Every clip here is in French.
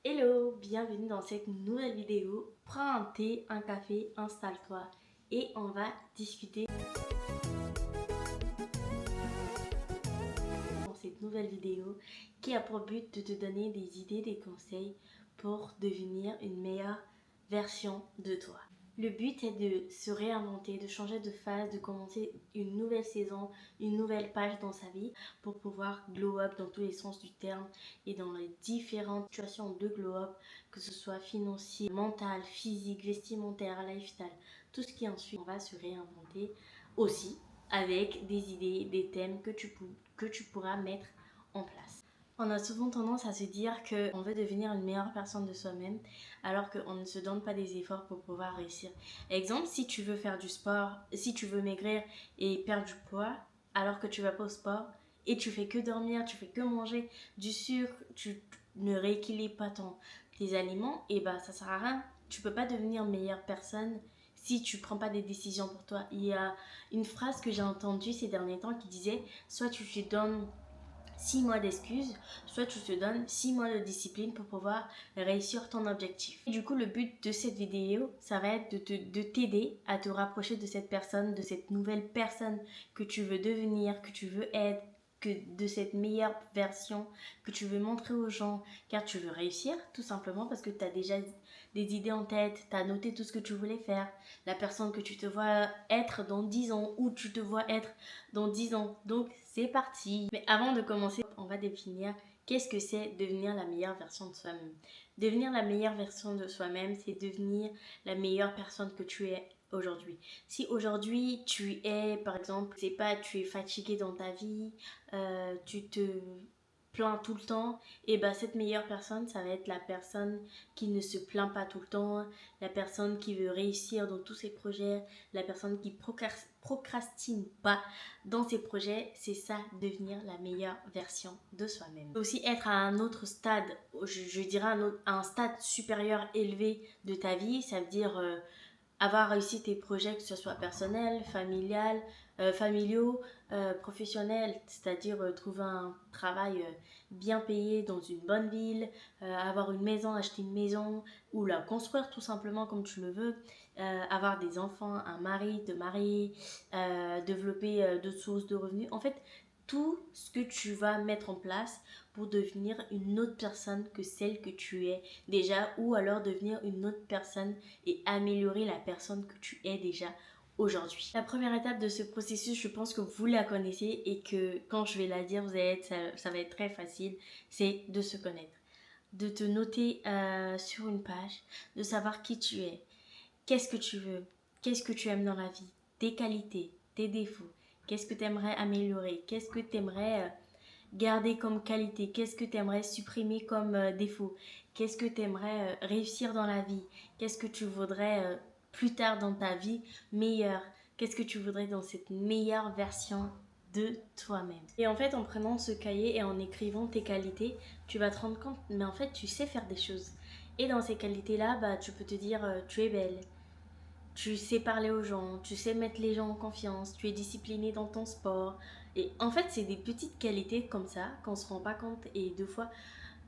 Hello, bienvenue dans cette nouvelle vidéo. Prends un thé, un café, installe-toi et on va discuter dans cette nouvelle vidéo qui a pour but de te donner des idées, des conseils pour devenir une meilleure version de toi. Le but est de se réinventer, de changer de phase, de commencer une nouvelle saison, une nouvelle page dans sa vie pour pouvoir glow up dans tous les sens du terme et dans les différentes situations de glow up, que ce soit financier, mental, physique, vestimentaire, lifestyle, tout ce qui ensuite on va se réinventer aussi avec des idées, des thèmes que tu pourras mettre en place. On a souvent tendance à se dire qu'on veut devenir une meilleure personne de soi-même alors qu'on ne se donne pas des efforts pour pouvoir réussir. Exemple, si tu veux faire du sport, si tu veux maigrir et perdre du poids alors que tu vas pas au sport et tu fais que dormir, tu fais que manger du sucre, tu ne rééquilibres pas tes aliments, et bah ça sert à rien. Tu peux pas devenir meilleure personne si tu prends pas des décisions pour toi. Il y a une phrase que j'ai entendue ces derniers temps qui disait soit tu te donnes 6 mois d'excuses, soit tu te donnes 6 mois de discipline pour pouvoir réussir ton objectif. Et du coup, le but de cette vidéo, ça va être de t'aider à te rapprocher de cette personne, de cette nouvelle personne que tu veux devenir, que tu veux être, de cette meilleure version que tu veux montrer aux gens, car tu veux réussir, tout simplement parce que tu as déjà des idées en tête, tu as noté tout ce que tu voulais faire, la personne que tu te vois être dans 10 ans, ou tu te vois être dans 10 ans. Donc, c'est parti. Mais avant de commencer, on va définir qu'est-ce que c'est devenir la meilleure version de soi-même. Devenir la meilleure version de soi-même, c'est devenir la meilleure personne que tu es aujourd'hui. Si aujourd'hui tu es, par exemple, c'est pas, tu es fatigué dans ta vie, tu te plains tout le temps, et bah cette meilleure personne, ça va être la personne qui ne se plaint pas tout le temps, la personne qui veut réussir dans tous ses projets, la personne qui procrastine pas dans ses projets. C'est ça, devenir la meilleure version de soi-même. Aussi être à un autre stade, je dirais un stade supérieur élevé de ta vie, ça veut dire avoir réussi tes projets, que ce soit personnel, familiaux, professionnels, c'est-à-dire trouver un travail bien payé dans une bonne ville, avoir une maison, acheter une maison ou la construire tout simplement comme tu le veux, avoir des enfants, un mari, te marier, développer d'autres sources de revenus. En fait, tout ce que tu vas mettre en place pour devenir une autre personne que celle que tu es déjà, ou alors devenir une autre personne et améliorer la personne que tu es déjà aujourd'hui. La première étape de ce processus, je pense que vous la connaissez et que quand je vais la dire, ça va être très facile, c'est de se connaître, de te noter sur une page, de savoir qui tu es, qu'est-ce que tu veux, qu'est-ce que tu aimes dans la vie, tes qualités, tes défauts, qu'est-ce que tu aimerais améliorer, qu'est-ce que tu aimerais garder comme qualité, qu'est-ce que tu aimerais supprimer comme défaut, qu'est-ce que tu aimerais réussir dans la vie, qu'est-ce que tu voudrais plus tard dans ta vie meilleur, qu'est-ce que tu voudrais dans cette meilleure version de toi-même. Et en fait, en prenant ce cahier et en écrivant tes qualités, tu vas te rendre compte, mais en fait, tu sais faire des choses. Et dans ces qualités-là, bah, tu peux te dire, tu es belle, tu sais parler aux gens, tu sais mettre les gens en confiance, tu es discipliné dans ton sport. Et en fait, c'est des petites qualités comme ça qu'on se rend pas compte. Et deux fois,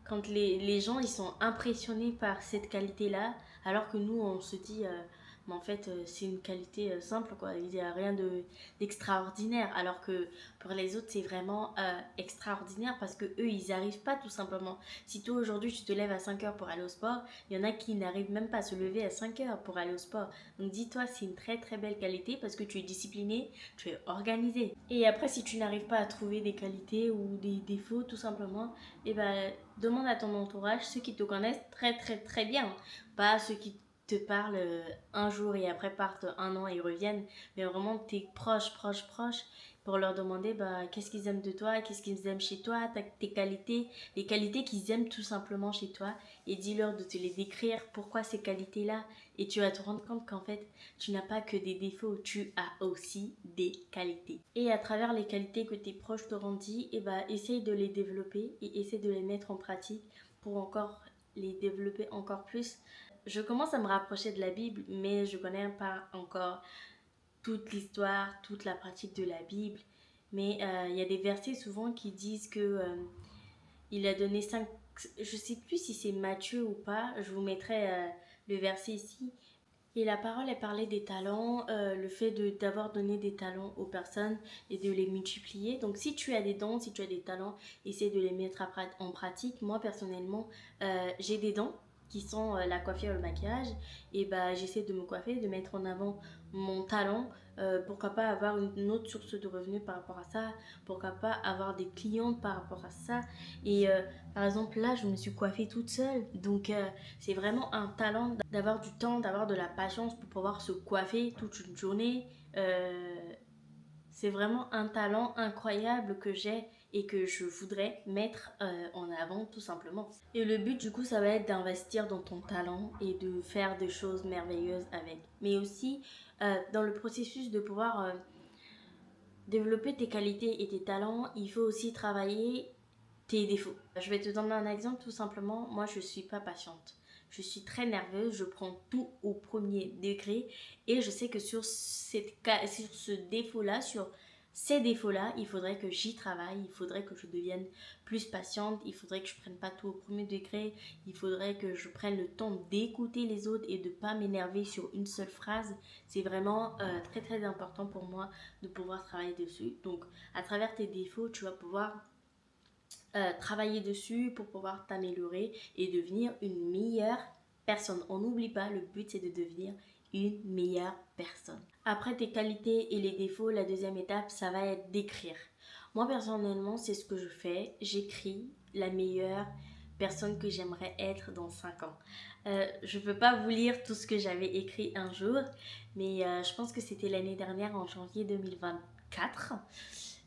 quand les gens ils sont impressionnés par cette qualité-là, alors que nous on se dit, mais en fait c'est une qualité simple quoi, il n'y a rien d'extraordinaire, alors que pour les autres c'est vraiment extraordinaire parce que eux ils n'y arrivent pas tout simplement. Si toi aujourd'hui tu te lèves à 5 heures pour aller au sport, il y en a qui n'arrivent même pas à se lever à 5 heures pour aller au sport. Donc dis-toi, c'est une très très belle qualité parce que tu es discipliné, tu es organisé. Et après, si tu n'arrives pas à trouver des qualités ou des défauts tout simplement, et ben demande à ton entourage, ceux qui te connaissent très très très bien, pas ceux qui te parlent un jour et après partent un an et reviennent, mais vraiment tes proches, pour leur demander bah, qu'est-ce qu'ils aiment de toi, qu'est-ce qu'ils aiment chez toi, tes qualités, les qualités qu'ils aiment tout simplement chez toi, et dis-leur de te les décrire, pourquoi ces qualités-là, et tu vas te rendre compte qu'en fait, tu n'as pas que des défauts, tu as aussi des qualités. Et à travers les qualités que tes proches t'auront dit, et bah, essaye de les développer et essaye de les mettre en pratique pour encore les développer encore plus. Je commence à me rapprocher de la Bible, mais je connais pas encore toute l'histoire, toute la pratique de la Bible. Mais il y a des versets souvent qui disent que il a donné je sais plus si c'est Matthieu ou pas, je vous mettrai le verset ici. Et la parole, elle parlait des talents, le fait d'avoir donné des talents aux personnes et de les multiplier. Donc si tu as des dons, si tu as des talents, essaie de les mettre en pratique. Moi personnellement, j'ai des dons qui sont la coiffure et le maquillage. Et bah j'essaie de me coiffer, de mettre en avant mon talent. Pourquoi pas avoir une autre source de revenus par rapport à ça. Pourquoi pas avoir des clientes par rapport à ça. Et par exemple là, je me suis coiffée toute seule. Donc c'est vraiment un talent d'avoir du temps, d'avoir de la patience pour pouvoir se coiffer toute une journée. C'est vraiment un talent incroyable que j'ai et que je voudrais mettre en avant tout simplement. Et le but du coup ça va être d'investir dans ton talent et de faire des choses merveilleuses avec. Mais aussi dans le processus de pouvoir développer tes qualités et tes talents, il faut aussi travailler tes défauts. Je vais te donner un exemple tout simplement. Moi, je suis pas patiente. Je suis très nerveuse, je prends tout au premier degré et je sais que sur ce défaut-là, sur ces défauts-là, il faudrait que j'y travaille, il faudrait que je devienne plus patiente, il faudrait que je prenne pas tout au premier degré, il faudrait que je prenne le temps d'écouter les autres et de pas m'énerver sur une seule phrase. C'est vraiment très très important pour moi de pouvoir travailler dessus. Donc à travers tes défauts, tu vas pouvoir travailler dessus pour pouvoir t'améliorer et devenir une meilleure personne. On n'oublie pas, le but c'est de devenir une meilleure personne. Après tes qualités et les défauts, la deuxième étape, ça va être d'écrire. Moi personnellement, c'est ce que je fais. J'écris la meilleure personne que j'aimerais être dans 5 ans. Je ne peux pas vous lire tout ce que j'avais écrit un jour, mais je pense que c'était l'année dernière, en janvier 2024.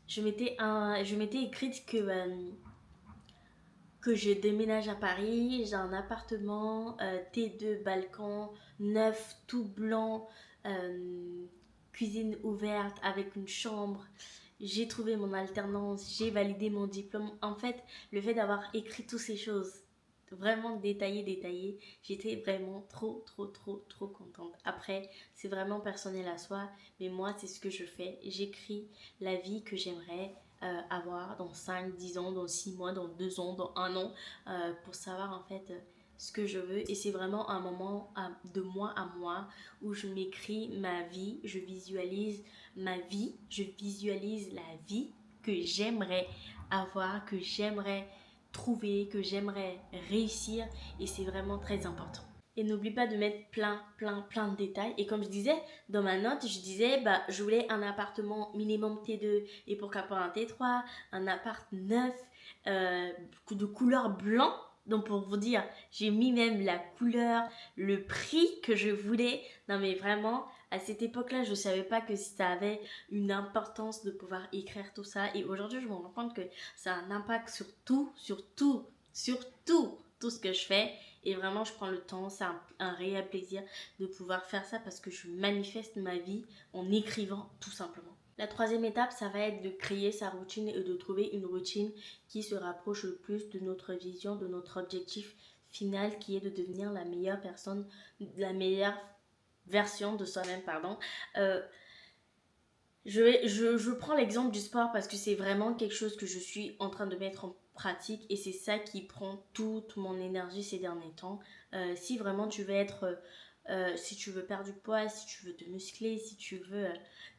Je m'étais écrite que je déménage à Paris, j'ai un appartement, T2, balcon, neuf, tout blanc, cuisine ouverte avec une chambre. J'ai trouvé mon alternance, j'ai validé mon diplôme. En fait, le fait d'avoir écrit toutes ces choses, vraiment détaillé, j'étais vraiment trop contente. Après, c'est vraiment personnel à soi, mais moi, c'est ce que je fais. J'écris la vie que j'aimerais avoir dans 5, 10 ans, dans 6 mois, dans 2 ans, dans 1 an, pour savoir en fait ce que je veux. Et c'est vraiment un moment de moi à moi où je m'écris ma vie, je visualise ma vie, je visualise la vie que j'aimerais avoir, que j'aimerais trouver, que j'aimerais réussir. Et c'est vraiment très important. Et n'oublie pas de mettre plein de détails. Et comme je disais, dans ma note, je disais, bah, je voulais un appartement minimum T2 et pourquoi pas un T3, un appart neuf, de couleur blanc. Donc pour vous dire, j'ai mis même la couleur, le prix que je voulais. Non mais vraiment, à cette époque-là, je ne savais pas que ça avait une importance de pouvoir écrire tout ça. Et aujourd'hui, je me rends compte que ça a un impact sur tout ce que je fais. Et vraiment, je prends le temps, c'est un réel plaisir de pouvoir faire ça parce que je manifeste ma vie en écrivant tout simplement. La troisième étape, ça va être de créer sa routine et de trouver une routine qui se rapproche le plus de notre vision, de notre objectif final qui est de devenir la meilleure personne, la meilleure version de soi-même, pardon. Je prends l'exemple du sport parce que c'est vraiment quelque chose que je suis en train de mettre en pratique et c'est ça qui prend toute mon énergie ces derniers temps. Si vraiment tu veux si tu veux perdre du poids, si tu veux te muscler, si tu veux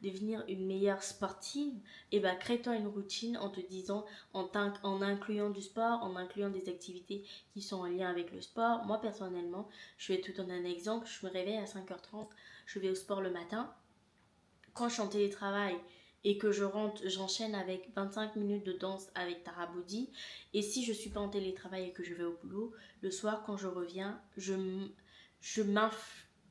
devenir une meilleure sportive, et ben crée-toi une routine en te disant, en incluant du sport, en incluant des activités qui sont en lien avec le sport. Moi personnellement, je vais te donner un exemple, je me réveille à 5h30, je vais au sport le matin. Quand je suis en télétravail et que je rentre, j'enchaîne avec 25 minutes de danse avec Tara Body. Et si je suis pas en télétravail et que je vais au boulot, le soir quand je reviens,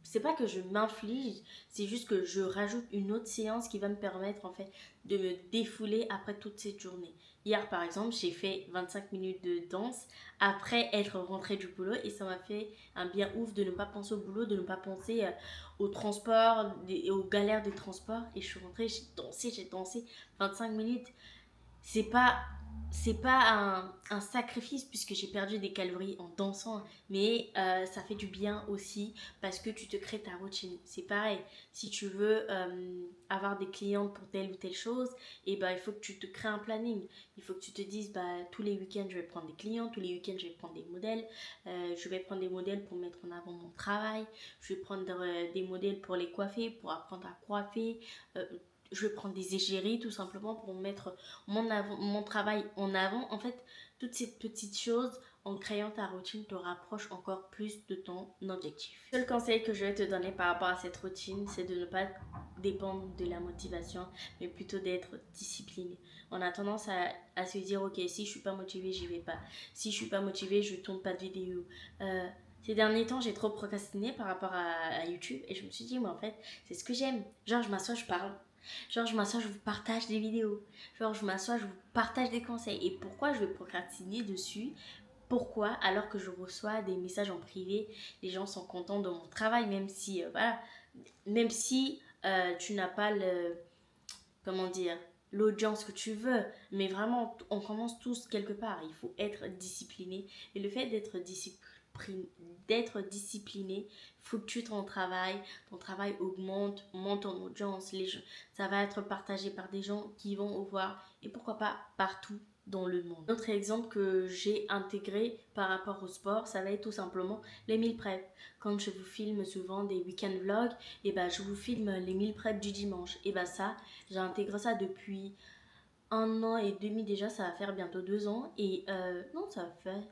c'est pas que je m'inflige, c'est juste que je rajoute une autre séance qui va me permettre en fait de me défouler après toute cette journée. Hier par exemple, j'ai fait 25 minutes de danse après être rentrée du boulot et ça m'a fait un bien ouf de ne pas penser au boulot, de ne pas penser au transport et aux galères des transports. Et je suis rentrée, j'ai dansé 25 minutes. C'est pas c'est pas un sacrifice puisque j'ai perdu des calories en dansant, mais ça fait du bien aussi parce que tu te crées ta routine. C'est pareil, si tu veux avoir des clientes pour telle ou telle chose, et ben il faut que tu te crées un planning. Il faut que tu te dises, bah, tous les week-ends je vais prendre des clients, tous les week-ends je vais prendre des modèles, je vais prendre des modèles pour mettre en avant mon travail, je vais prendre des modèles pour les coiffer, pour apprendre à coiffer. euh, je vais prendre des égéries tout simplement pour mettre mon travail en avant. En fait, toutes ces petites choses, en créant ta routine, te rapprochent encore plus de ton objectif. Le seul conseil que je vais te donner par rapport à cette routine, c'est de ne pas dépendre de la motivation, mais plutôt d'être discipliné. On a tendance à se dire, ok, si je suis pas motivée, j'y vais pas. Si je suis pas motivée, je tourne pas de vidéo. Ces derniers temps, j'ai trop procrastiné par rapport à YouTube et je me suis dit, moi en fait, c'est ce que j'aime. Genre, je m'assois, je parle. Genre, je m'assois, je vous partage des vidéos. Genre, je m'assois, je vous partage des conseils. Et pourquoi je vais procrastiner dessus? Pourquoi? Alors que je reçois des messages en privé, les gens sont contents de mon travail, même si, voilà, même si tu n'as pas le, comment dire, l'audience que tu veux. Mais vraiment, on commence tous quelque part. Il faut être discipliné. Et le fait d'être discipliné fluctue ton travail augmente, monte ton audience, ça va être partagé par des gens qui vont voir et pourquoi pas partout dans le monde. Un autre exemple que j'ai intégré par rapport au sport, ça va être tout simplement les meal prep. Quand je vous filme souvent des week-end vlogs, et ben je vous filme les meal prep du dimanche. Et ben ça, j'ai intégré ça depuis 1 an et demi déjà, ça va faire bientôt 2 ans. Et non, ça va faire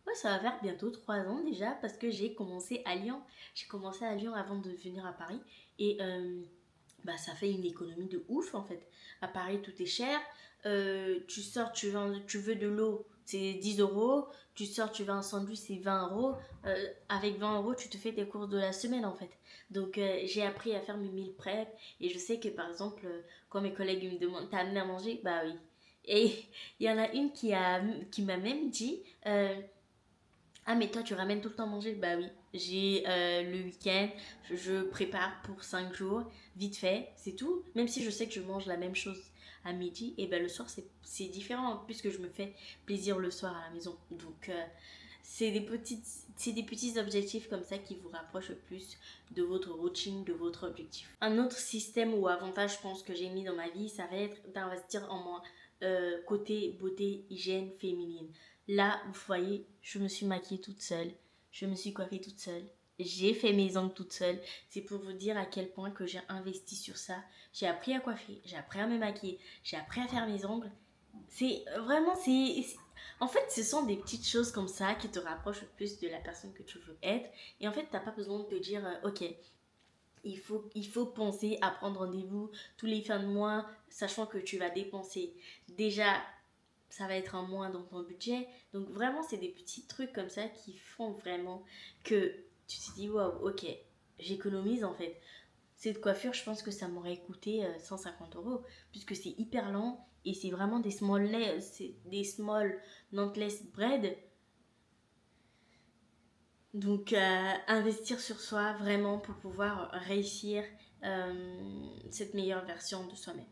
ouais, ça va faire bientôt 3 ans déjà parce que j'ai commencé à Lyon. J'ai commencé à Lyon avant de venir à Paris. Et bah, ça fait une économie de ouf en fait. À Paris, tout est cher. Tu sors, tu veux de l'eau, c'est 10 euros. Tu sors, tu veux un sandwich, c'est 20 euros. Avec 20 euros, tu te fais tes courses de la semaine en fait. Donc j'ai appris à faire mes meal prep. Et je sais que par exemple, quand mes collègues me demandent, t'as amené à manger? Bah oui. Et il y en a une qui m'a même dit, ah, mais toi, tu ramènes tout le temps manger? Bah oui. J'ai le week-end, je prépare pour 5 jours, vite fait, c'est tout. Même si je sais que je mange la même chose à midi, et ben le soir, c'est différent puisque je me fais plaisir le soir à la maison. Donc, c'est des petits objectifs comme ça qui vous rapprochent le plus de votre routine, de votre objectif. Un autre système ou avantage, je pense, que j'ai mis dans ma vie, ça va être d'investir en moi côté beauté, hygiène féminine. Là, vous voyez, je me suis maquillée toute seule, je me suis coiffée toute seule, j'ai fait mes ongles toute seule. C'est pour vous dire à quel point que j'ai investi sur ça. J'ai appris à coiffer, j'ai appris à me maquiller, j'ai appris à faire mes ongles. C'est vraiment, en fait, ce sont des petites choses comme ça qui te rapprochent le plus de la personne que tu veux être. Et en fait, t'as pas besoin de te dire, ok, il faut penser à prendre rendez-vous tous les fins de mois, sachant que tu vas dépenser déjà ça va être un moins dans ton budget. Donc vraiment, c'est des petits trucs comme ça qui font vraiment que tu te dis, waouh, ok, j'économise en fait. Cette coiffure, je pense que ça m'aurait coûté 150 euros, puisque c'est hyper lent et c'est vraiment des small knotless bread. Donc, investir sur soi vraiment pour pouvoir réussir cette meilleure version de soi-même.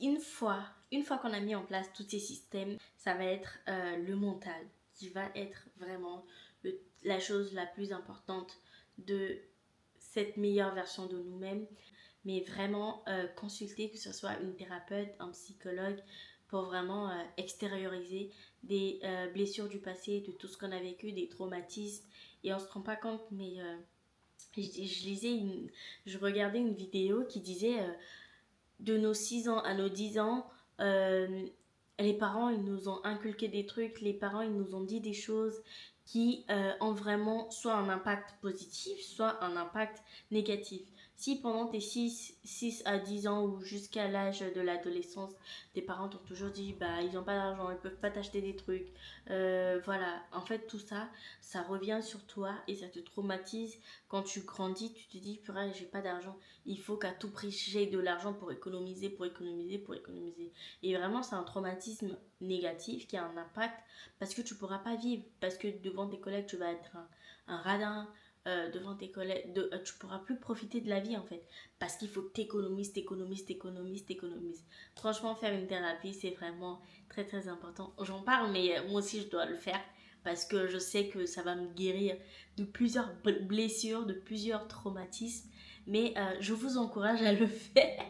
Une fois, une fois qu'on a mis en place tous ces systèmes, ça va être le mental qui va être vraiment la chose la plus importante de cette meilleure version de nous-mêmes. Mais vraiment consulter, que ce soit une thérapeute, un psychologue, pour vraiment extérioriser des blessures du passé, de tout ce qu'on a vécu, des traumatismes. Et on se rend pas compte, mais je regardais une vidéo qui disait de nos 6 ans à nos 10 ans, les parents, ils nous ont inculqué des trucs, les parents, ils nous ont dit des choses qui ont vraiment soit un impact positif, soit un impact négatif. Si pendant tes 6 à 10 ans ou jusqu'à l'âge de l'adolescence, tes parents t'ont toujours dit, bah, ils n'ont pas d'argent, ils peuvent pas t'acheter des trucs, voilà, en fait, tout ça, ça revient sur toi et ça te traumatise. Quand tu grandis, tu te dis, purée, j'ai pas d'argent, il faut qu'à tout prix j'ai de l'argent pour économiser, pour économiser, pour économiser. Et vraiment, c'est un traumatisme négatif qui a un impact parce que tu pourras pas vivre, parce que devant tes collègues, tu vas être un radin, devant tes collègues, tu pourras plus profiter de la vie en fait. Parce qu'il faut que t'économises. Franchement, faire une thérapie, c'est vraiment très très important. J'en parle, mais moi aussi je dois le faire. Parce que je sais que ça va me guérir de plusieurs blessures, de plusieurs traumatismes. Mais je vous encourage à le faire.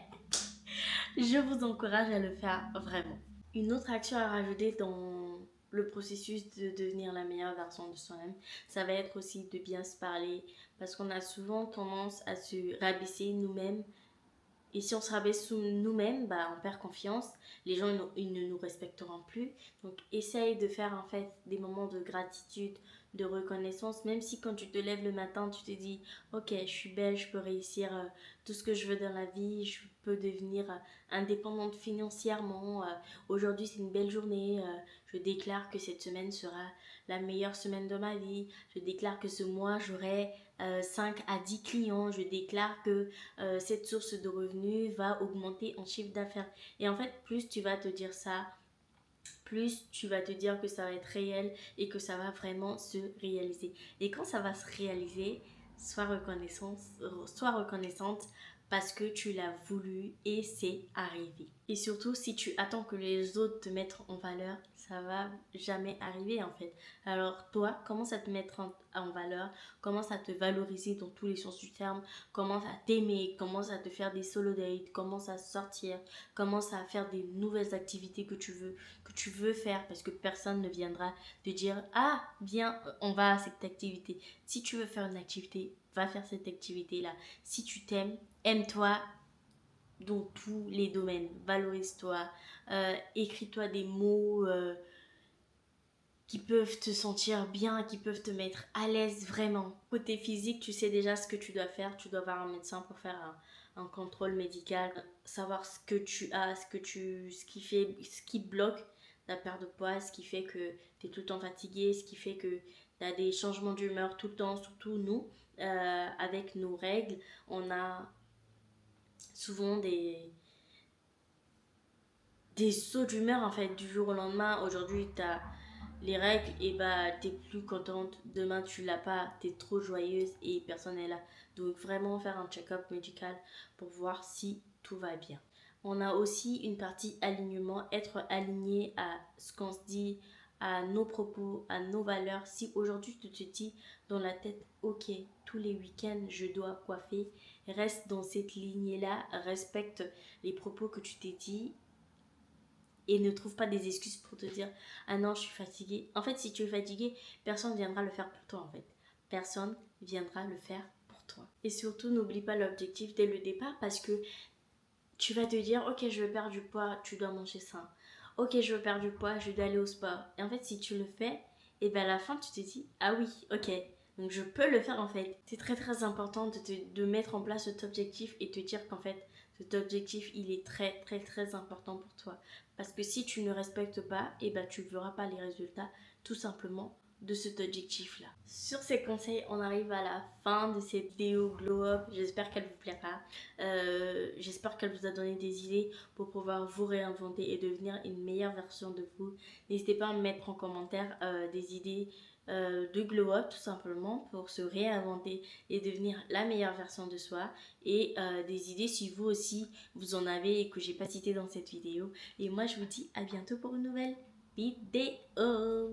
Je vous encourage à le faire vraiment. Une autre action à rajouter dans le processus de devenir la meilleure version de soi-même, ça va être aussi de bien se parler parce qu'on a souvent tendance à se rabaisser nous-mêmes. Et si on se rabaisse nous-mêmes, bah, on perd confiance. Les gens, ils ne nous respecteront plus. Donc, essaye de faire en fait des moments de gratitude, de reconnaissance. Même si quand tu te lèves le matin, tu te dis, ok, je suis belle, je peux réussir tout ce que je veux dans la vie, je peux devenir indépendante financièrement. Aujourd'hui, c'est une belle journée. Je déclare que cette semaine sera la meilleure semaine de ma vie. Je déclare que ce mois, j'aurai 5 à 10 clients. Je déclare que cette source de revenus va augmenter en chiffre d'affaires. Et en fait, plus tu vas te dire ça, plus tu vas te dire que ça va être réel et que ça va vraiment se réaliser. Et quand ça va se réaliser, sois reconnaissante parce que tu l'as voulu et c'est arrivé. Et surtout, si tu attends que les autres te mettent en valeur, ça va jamais arriver en fait. Alors toi, commence à te mettre en valeur, commence à te valoriser dans tous les sens du terme, commence à t'aimer, commence à te faire des solo dates, commence à sortir, commence à faire des nouvelles activités que tu veux faire parce que personne ne viendra te dire ah viens on va à cette activité. Si tu veux faire une activité, va faire cette activité là. Si tu t'aimes, aime-toi dans tous les domaines, valorise-toi, écris-toi des mots qui peuvent te sentir bien, qui peuvent te mettre à l'aise vraiment. Côté physique, tu sais déjà ce que tu dois faire. Tu dois voir un médecin pour faire un contrôle médical, savoir ce que tu as, ce qui bloque ta perte de poids, ce qui fait que tu es tout le temps fatigué, ce qui fait que tu as des changements d'humeur tout le temps, surtout nous, avec nos règles, on a souvent des sauts d'humeur en fait du jour au lendemain. Aujourd'hui, tu as les règles et bah t'es plus contente, demain tu l'as pas, t'es trop joyeuse et personne n'est là. Donc vraiment faire un check-up médical pour voir si tout va bien. On a aussi une partie alignement, être aligné à ce qu'on se dit, à nos propos, à nos valeurs. Si aujourd'hui tu te dis dans la tête, ok, tous les week-ends je dois coiffer, reste dans cette lignée-là, respecte les propos que tu t'es dit et ne trouve pas des excuses pour te dire ah non je suis fatiguée. En fait si tu es fatiguée, personne ne viendra le faire pour toi en fait. Personne viendra le faire pour toi. Et surtout n'oublie pas l'objectif dès le départ parce que tu vas te dire ok je veux perdre du poids, tu dois manger sain. Ok je veux perdre du poids, je dois aller au sport. Et en fait si tu le fais, et bien à la fin tu te dis ah oui ok donc je peux le faire en fait. C'est très très important de mettre en place cet objectif et te dire qu'en fait cet objectif il est très très très important pour toi. Parce que si tu ne respectes pas, et ben tu ne verras pas les résultats tout simplement de cet objectif là. Sur ces conseils, on arrive à la fin de cette vidéo glow up. J'espère qu'elle vous plaira. J'espère qu'elle vous a donné des idées pour pouvoir vous réinventer et devenir une meilleure version de vous. N'hésitez pas à me mettre en commentaire des idées de glow up tout simplement pour se réinventer et devenir la meilleure version de soi et des idées si vous aussi vous en avez et que j'ai pas cité dans cette vidéo. Et moi je vous dis à bientôt pour une nouvelle vidéo.